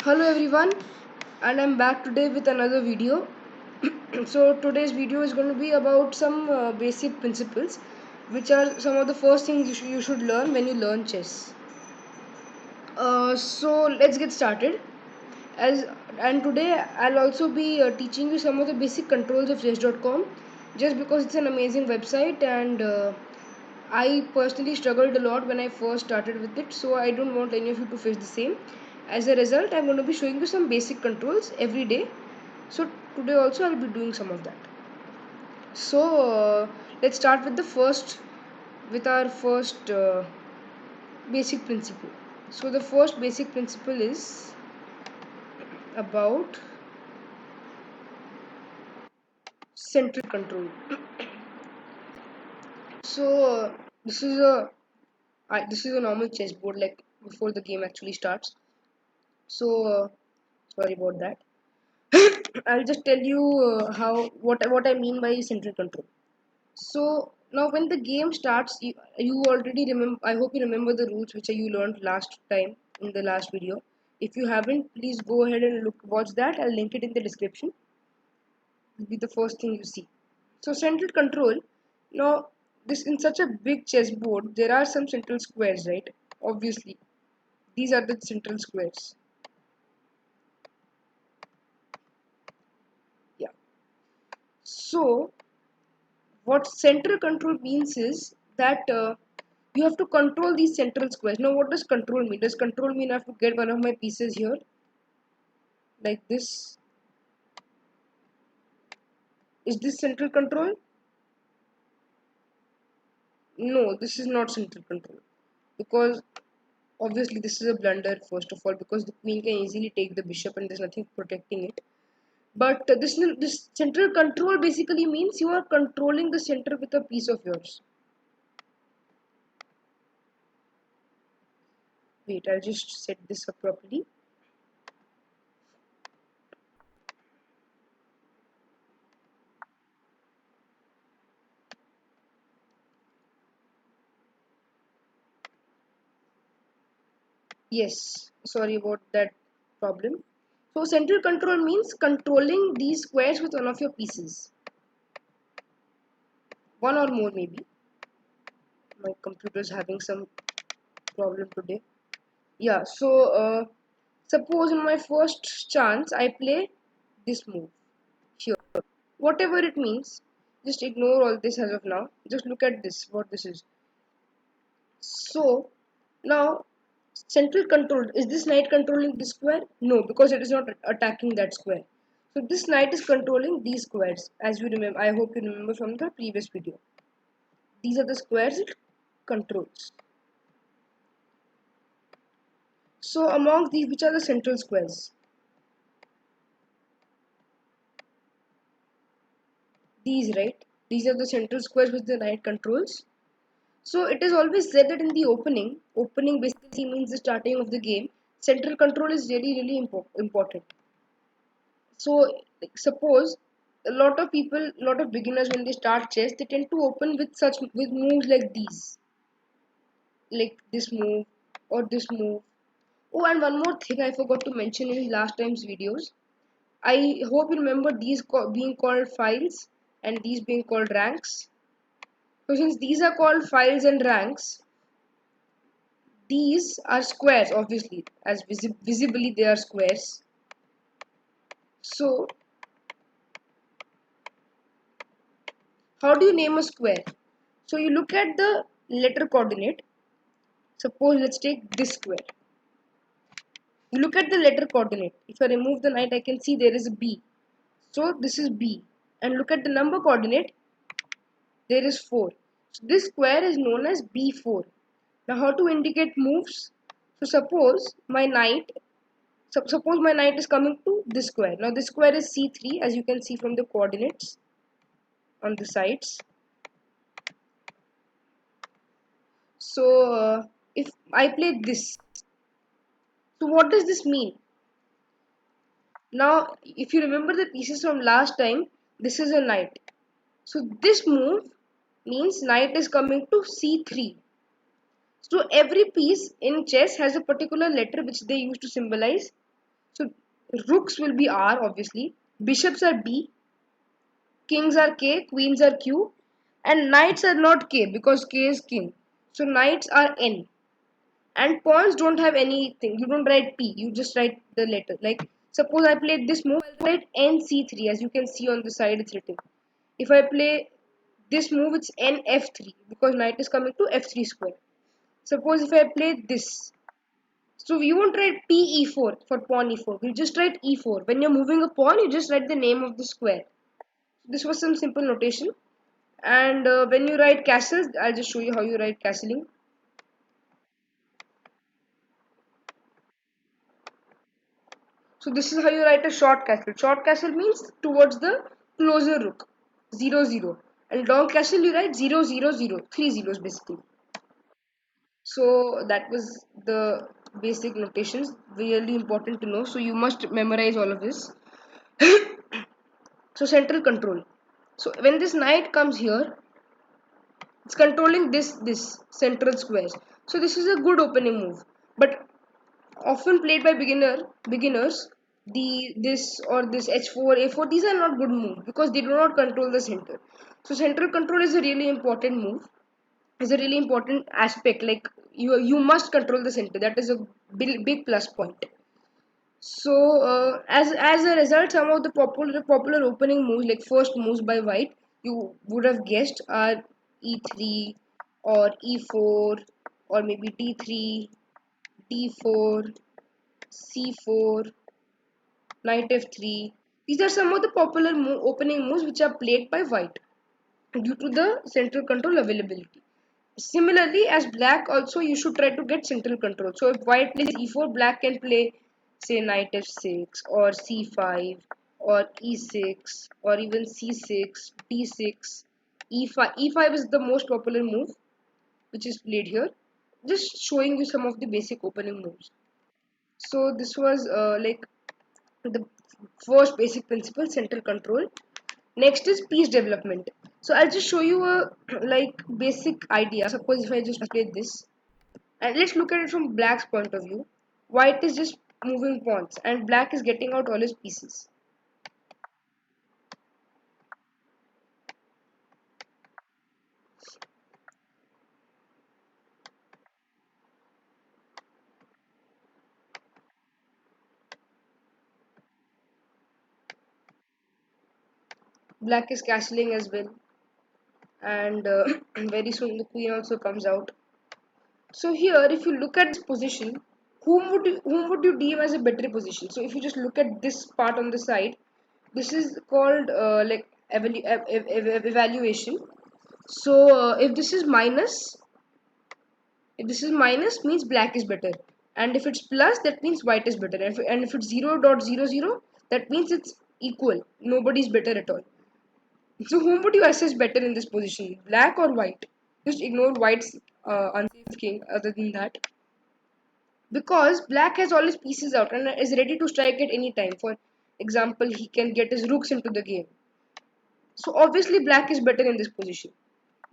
Hello everyone, and I'm back today with another video. So today's video is going to be about some basic principles, which are some of the first things you should learn when you learn chess. So let's get started. As and today I'll also be teaching you some of the basic controls of chess.com, just because it's an amazing website and I personally struggled a lot when I first started with it, so I don't want any of you to face the same. As a result, I'm going to be showing you some basic controls every day. So today also I'll be doing some of that. So let's start with our first basic principle. So the first basic principle is about central control. So this is a normal chessboard, like before the game actually starts. So sorry about that. I'll just tell you how what I mean by central control. So now when the game starts, you already remember. I hope you remember the rules which you learned last time in the last video. If you haven't, please go ahead and watch that. I'll link it in the description. It'll be the first thing you see. So central control. Now this in such a big chessboard, there are some central squares, right? Obviously, these are the central squares. Yeah. So what central control means is that you have to control these central squares. Now what does control mean? Does control mean I have to get one of my pieces here like this? Is this central control? No, this is not central control, because obviously this is a blunder first of all, because the queen can easily take the bishop and there's nothing protecting it. But this central control basically means you are controlling the center with a piece of yours. Wait, I'll just set this up properly. Yes, sorry about that problem. So central control means controlling these squares with one of your pieces. One or more maybe. My computer is having some problem today. Yeah, so suppose in my first chance I play this move here. Whatever it means, just ignore all this as of now. Just look at this, what this is. So now central control, is this knight controlling this square? No, because it is not attacking that square. So this knight is controlling these squares, as you remember. I hope you remember from the previous video. These are the squares it controls. So among these, which are the central squares? These, right? These are the central squares which the knight controls. So it is always said that in the opening basically means the starting of the game, central control is really important. So like, suppose a lot of people, a lot of beginners, when they start chess, they tend to open with moves like these, like this move or this move. Oh, and one more thing I forgot to mention in last time's videos. I hope you remember these being called files and these being called ranks. So since these are called files and ranks, these are squares, obviously, as visibly they are squares. So how do you name a square? So you look at the letter coordinate. Suppose let's take this square. You look at the letter coordinate. If I remove the knight, I can see there is a B. So this is B. And look at the number coordinate. There is 4. So this square is known as B4. Now how to indicate moves? So suppose my knight is coming to this square. Now this square is C3, as you can see from the coordinates on the sides. So if I play this, so what does this mean? Now if you remember the pieces from last time, this is a knight. So this move means knight is coming to C3. So every piece in chess has a particular letter which they use to symbolize. So rooks will be R obviously, bishops are B, kings are K, queens are Q, and knights are not K because K is king. So knights are N. And pawns don't have anything. You don't write P, you just write the letter. Like suppose I play this move, I'll write NC3 as you can see on the side it's written. If I play this move, it's NF3 because knight is coming to F3 square. Suppose if I play this, so we won't write PE4 for pawn E4. We'll just write E4. When you're moving a pawn, you just write the name of the square. This was some simple notation. And when you write castles, I'll just show you how you write castling. So this is how you write a short castle. Short castle means towards the closer rook, 0 0. And long castle you write 0 0 0, three zeros basically. So that was the basic notations, really important to know. So you must memorize all of this. So central control. So when this knight comes here, it's controlling this central squares. So this is a good opening move, but often played by beginners, the this or this h4 a4, these are not good moves because they do not control the center. So central control is a really important move, is a really important aspect. Like you must control the center. That is a big plus point. So as a result, some of the popular opening moves, like first moves by white, you would have guessed are e3 or e4 or maybe d3, d4, c4, knight f3. These are some of the popular opening moves which are played by white due to the central control availability. Similarly, as black also, you should try to get central control. So if white plays e4, black can play say knight f6 or c5 or e6 or even c6, d6, e5. e5 is the most popular move which is played here. Just showing you some of the basic opening moves. So this was like the first basic principle, central control. Next is piece development. So I'll just show you a like basic idea. Suppose if I just play this, and let's look at it from black's point of view. White is just moving pawns and black is getting out all his pieces. Black is castling as well, and very soon the queen also comes out. So here, if you look at this position, whom would you deem as a better position? So if you just look at this part on the side, this is called like evaluation. So if this is minus means black is better, and if it's plus that means white is better, and if it's 0.00 that means it's equal. Nobody's better at all. So whom would you assess better in this position, black or white? Just ignore white's unsafe king. Other than that, because black has all his pieces out and is ready to strike at any time. For example, he can get his rooks into the game. So obviously black is better in this position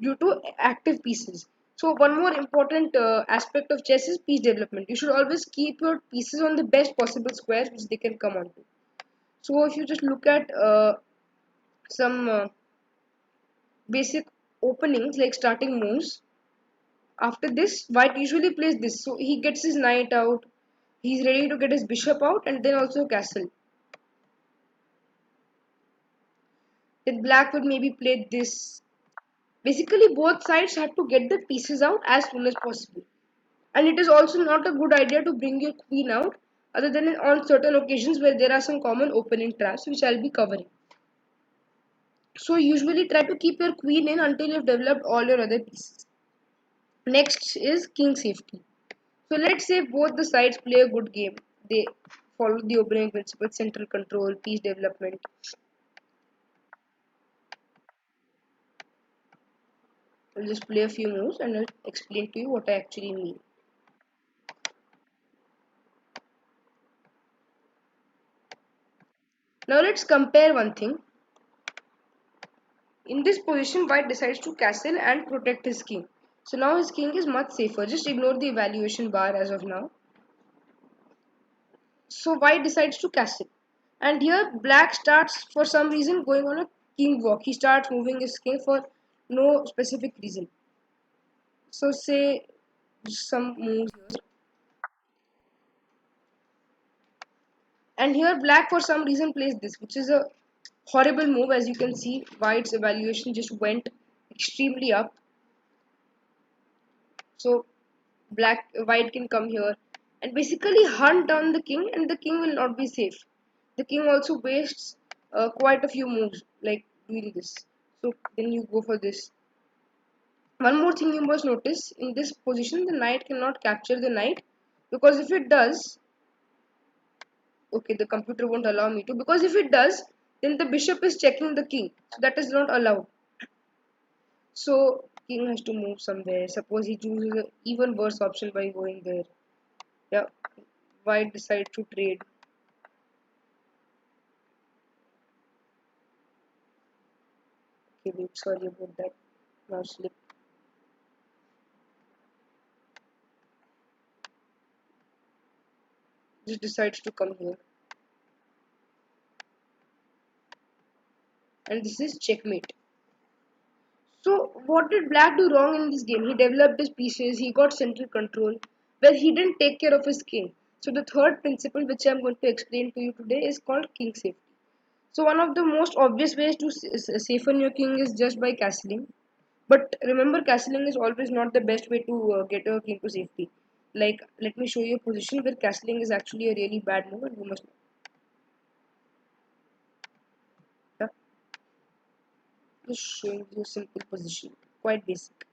due to active pieces. So one more important aspect of chess is piece development. You should always keep your pieces on the best possible squares which they can come onto. So if you just look at some basic openings like starting moves, after this white usually plays this. So he gets his knight out, he's ready to get his bishop out and then also castle. Then black would maybe play this. Basically both sides have to get the pieces out as soon as possible. And it is also not a good idea to bring your queen out other than on certain occasions where there are some common opening traps which I'll be covering. So usually try to keep your queen in until you've developed all your other pieces. Next is king safety. So let's say both the sides play a good game. They follow the opening principle, central control, piece development. I'll just play a few moves and I'll explain to you what I actually mean. Now let's compare one thing. In this position, white decides to castle and protect his king. So now his king is much safer. Just ignore the evaluation bar as of now. So white decides to castle, and here black starts for some reason going on a king walk. He starts moving his king for no specific reason. So say some moves here, and here black for some reason plays this, which is a horrible move. As you can see, white's evaluation just went extremely up. So white can come here and basically hunt down the king, and the king will not be safe. The king also wastes quite a few moves like doing this. So then you go for this. One more thing you must notice, in this position the knight cannot capture the knight, because if it does, okay, the computer won't allow me to, because if it does, then the bishop is checking the king, so that is not allowed. So king has to move somewhere. Suppose he chooses an even worse option by going there. Yeah, white decide to trade. Okay, wait, sorry about that. Now slip. Just decides to come here, and this is checkmate. So what did black do wrong in this game? He developed his pieces, he got central control, where he didn't take care of his king. So the third principle which I am going to explain to you today is called king safety. So one of the most obvious ways to safeon your king is just by castling. But remember, castling is always not the best way to get your king to safety. Like, let me show you a position where castling is actually a really bad move, and you must know. Yeah, just showing you a simple position, quite basic.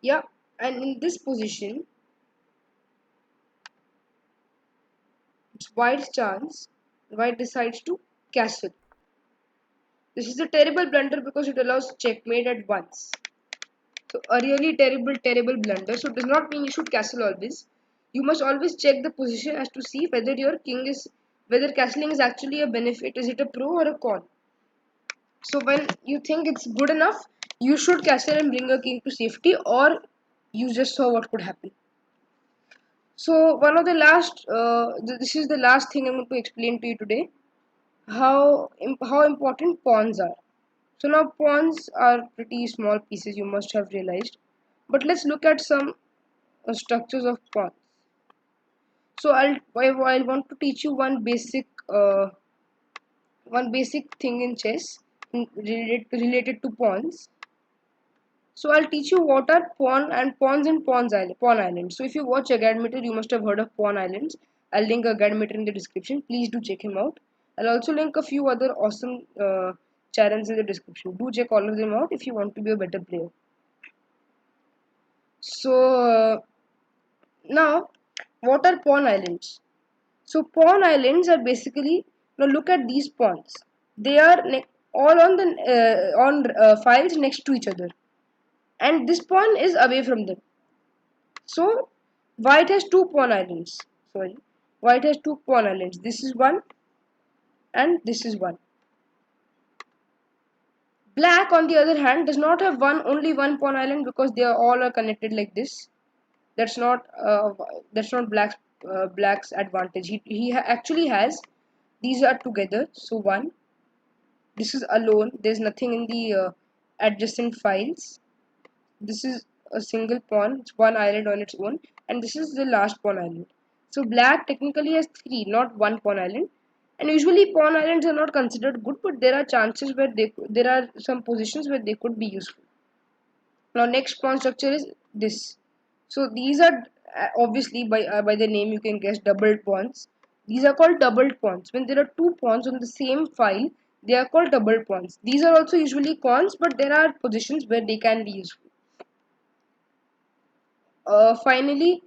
Yeah, and in this position, it's white's chance. White decides to castle. This is a terrible blunder because it allows checkmate at once. So a really terrible, terrible blunder. So it does not mean you should castle always. You must always check the position as to see whether your king is, whether castling is actually a benefit. Is it a pro or a con? So when you think it's good enough, you should castle and bring your king to safety, or you just saw what could happen. So one of the last, this is the last thing I'm going to explain to you today. How important pawns are. So now pawns are pretty small pieces, you must have realized. But let's look at some structures of pawns. So I want to teach you one basic thing in chess related to pawns. So I'll teach you what are pawns and pawn islands. So if you watch Agadmeter, you must have heard of pawn islands. I'll link Agadmeter in the description. Please do check him out. I'll also link a few other awesome channels in the description. Do check all of them out if you want to be a better player. So now, what are pawn islands? So pawn islands are basically, now look at these pawns. They are all on the files next to each other, and this pawn is away from them. So white has two pawn islands. Sorry, white has two pawn islands. This is one, and this is one. Black, on the other hand, does not have only one pawn island because they are all are connected like this. That's not black's advantage. Actually has, these are together. So one, this is alone. There's nothing in the adjacent files. This is a single pawn. It's one island on its own, and this is the last pawn island. So black technically has three, not one pawn island. And usually pawn islands are not considered good, but there are chances where there are some positions where they could be useful. Now next pawn structure is this. So these are obviously by the name you can guess doubled pawns. These are called doubled pawns. When there are two pawns on the same file, they are called doubled pawns. These are also usually cons, but there are positions where they can be useful. Finally,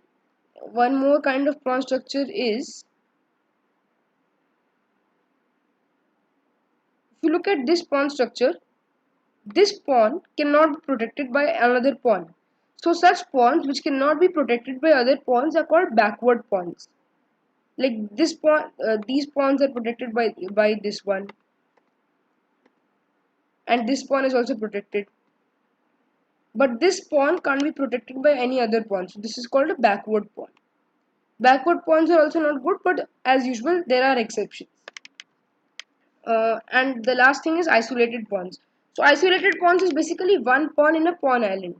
one more kind of pawn structure is, if you look at this pawn structure, this pawn cannot be protected by another pawn. So such pawns which cannot be protected by other pawns are called backward pawns. Like this pawn, these pawns are protected by this one, and this pawn is also protected. But this pawn can't be protected by any other pawn. So this is called a backward pawn. Backward pawns are also not good, but as usual, there are exceptions. And the last thing is isolated pawns. So isolated pawns is basically one pawn in a pawn island.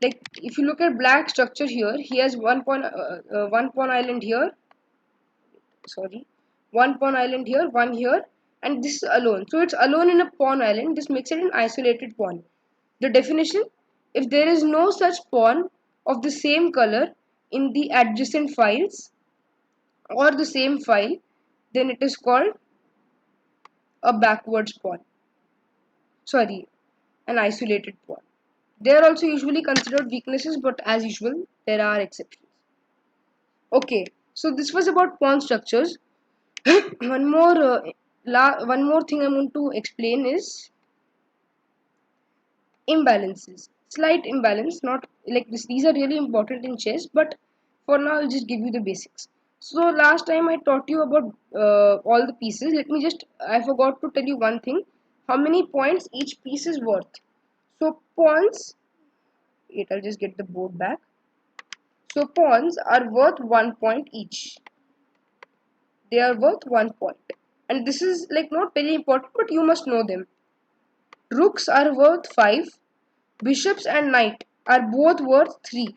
Like if you look at black structure here, he has one pawn island here. Sorry, one pawn island here, one here, and this is alone. So it's alone in a pawn island. This makes it an isolated pawn. The definition: if there is no such pawn of the same color in the adjacent files or the same file, then it is called a backwards pawn. Sorry, an isolated pawn. They are also usually considered weaknesses, but as usual, there are exceptions. Okay, so this was about pawn structures. one more, one more thing I want to explain is imbalances. Slight imbalance, not like this. These are really important in chess, but for now, I'll just give you the basics. So last time I taught you about all the pieces. I forgot to tell you one thing. How many points each piece is worth? So pawns, wait, I'll just get the board back. So pawns are worth 1 point each. They are worth 1 point. And this is like not very important, but you must know them. Rooks are worth 5. Bishops and knight are both worth 3.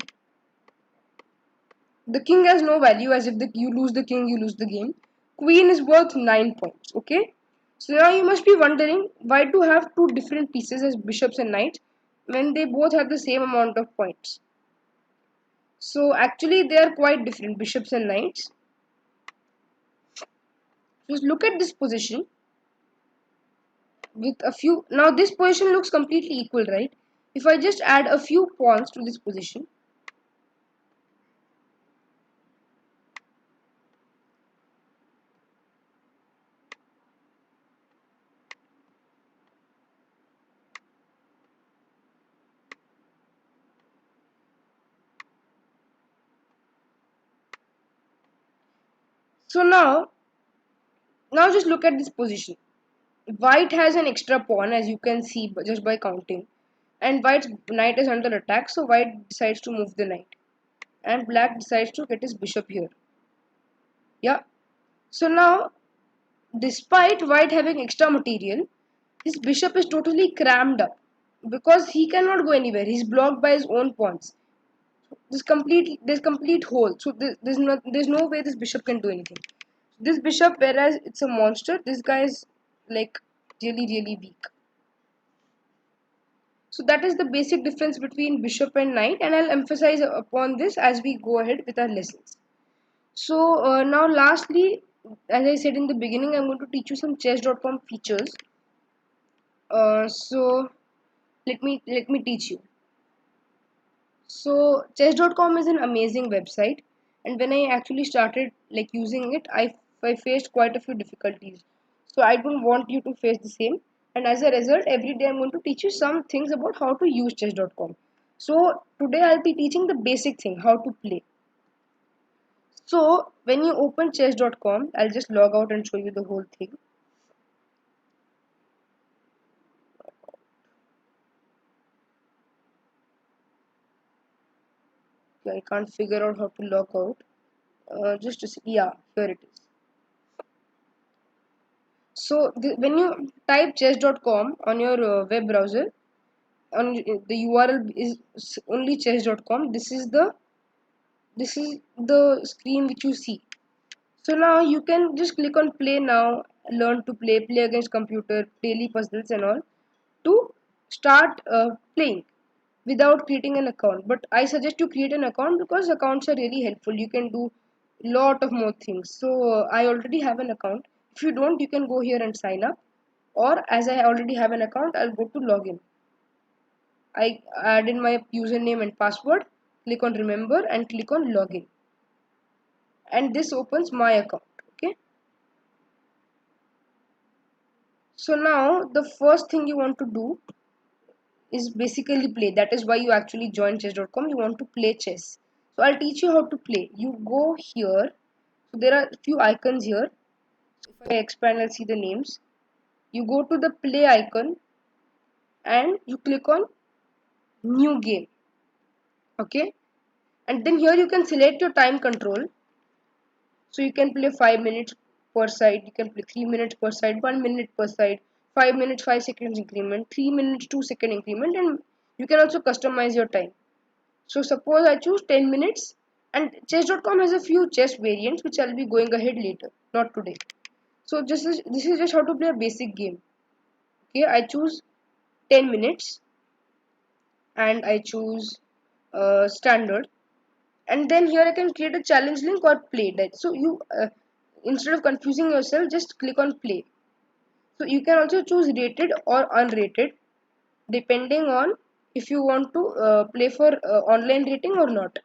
The king has no value, as if you lose the king, you lose the game. Queen is worth 9 points. Okay. So now you must be wondering why to have two different pieces as bishops and knights when they both have the same amount of points. So actually they are quite different, bishops and knights. Just look at this position with a few. Now this position looks completely equal, right? If I just add a few pawns to this position, so now just look at this position. White has an extra pawn, as you can see just by counting, and white's knight is under attack, so white decides to move the knight, and black decides to get his bishop here. Yeah. So now, despite white having extra material, his bishop is totally crammed up because he cannot go anywhere. He's blocked by his own pawns. There's complete hole. So there's no way this bishop can do anything. This bishop, whereas it's a monster, this guy is like really weak. So that is the basic difference between bishop and knight, and I'll emphasize upon this as we go ahead with our lessons. So now lastly, as I said in the beginning, I'm going to teach you some chess.com features. So let me teach you. So chess.com is an amazing website, and when I actually started like using it, I faced quite a few difficulties. So I don't want you to face the same. And as a result, every day I'm going to teach you some things about how to use chess.com. So today I'll be teaching the basic thing, how to play. So when you open chess.com, I'll just log out and show you the whole thing. Okay, I can't figure out how to log out. Just to see, yeah, here it is. So when you type chess.com on your web browser, on the URL is only chess.com. This is the screen which you see. So now you can just click on play now, learn to play against computer, daily puzzles and all to start playing without creating an account. But I suggest you create an account because accounts are really helpful. You can do lot of more things. So I already have an account. If you don't, you can go here and sign up, or as I already have an account, I'll go to login. I add in my username and password, click on remember and click on login, and this opens my account. Okay, so now the first thing you want to do is basically play. That is why you actually join chess.com. You want to play chess. So I'll teach you how to play. You go here. So there are a few icons here. So if I expand, I'll see the names. You go to the play icon and you click on new game. Okay, and then here you can select your time control. So you can play 5 minutes per side, you can play 3 minutes per side, 1 minute per side, 5 minutes 5 seconds increment, 3 minutes 2 second increment, and you can also customize your time. So suppose I choose 10 minutes, and chess.com has a few chess variants which I'll be going ahead later, not today. So this is just how to play a basic game. Okay, I choose 10 minutes and I choose standard, and then here I can create a challenge link or play that. So you instead of confusing yourself, just click on play. So you can also choose rated or unrated depending on if you want to play for online rating or not.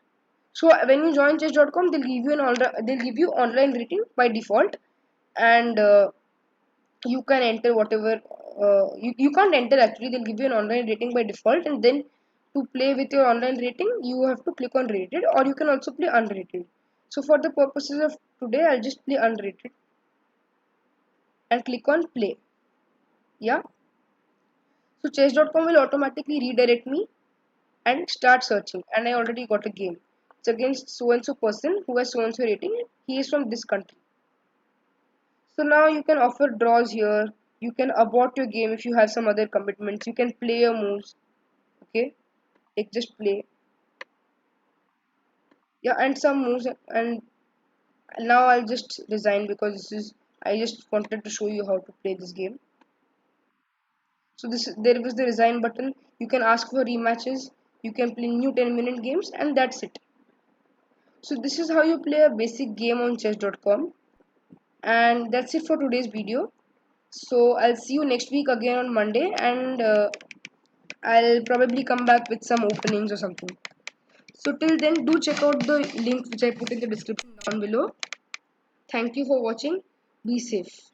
So when you join chess.com, they'll give you online rating by default, and you can enter whatever you can't enter actually. They'll give you an online rating by default, and then to play with your online rating you have to click on rated, or you can also play unrated. So for the purposes of today, I'll just play unrated and click on play. Yeah, so chess.com will automatically redirect me and start searching, and I already got a game. It's against so and so person who has so and so rating. He is from this country. So now you can offer draws here. You can abort your game if you have some other commitments. You can play your moves. Okay, like just play. Yeah, and some moves. And now I'll just resign because this is. I just wanted to show you how to play this game. So this there was the resign button. You can ask for rematches. You can play new 10-minute games, and that's it. So this is how you play a basic game on chess.com. And that's it for today's video. So I'll see you next week again on Monday, and I'll probably come back with some openings or something. So till then, do check out the link which I put in the description down below. Thank you for watching. Be safe.